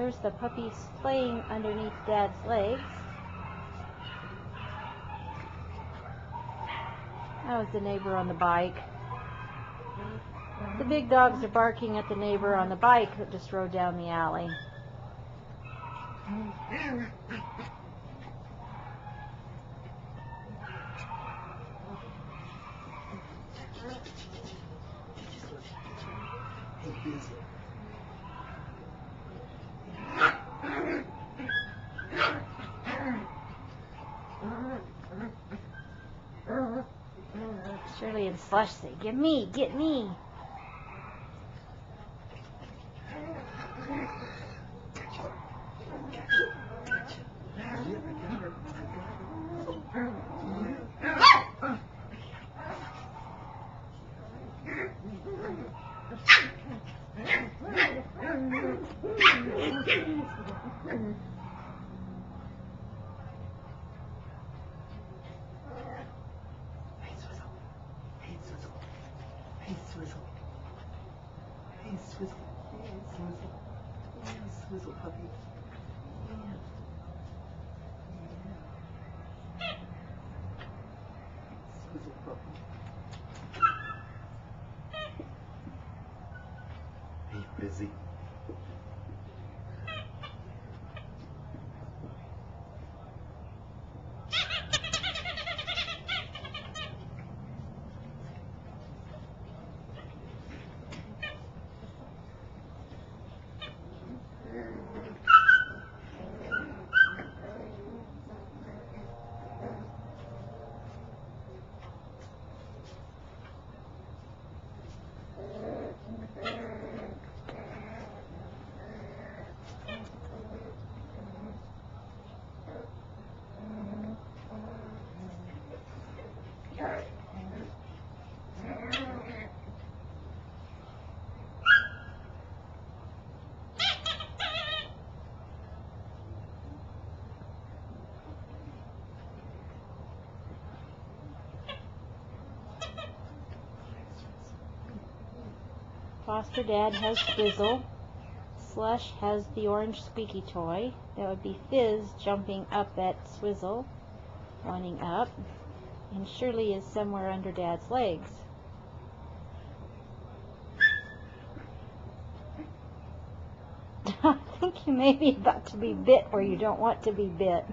There's the puppies playing underneath Dad's legs. That was the neighbor on the bike. The big dogs are barking at the neighbor on the bike that just rode down the alley. Shirley and Slush say, "Get me, get me." Swizzle puppy. Swizzle puppy. Are you busy? Foster Dad has Swizzle. Slush has the orange squeaky toy. That would be Fizz jumping up at Swizzle, wanting up. And Shirley is somewhere under Dad's legs. I think you may be about to be bit or you don't want to be bit.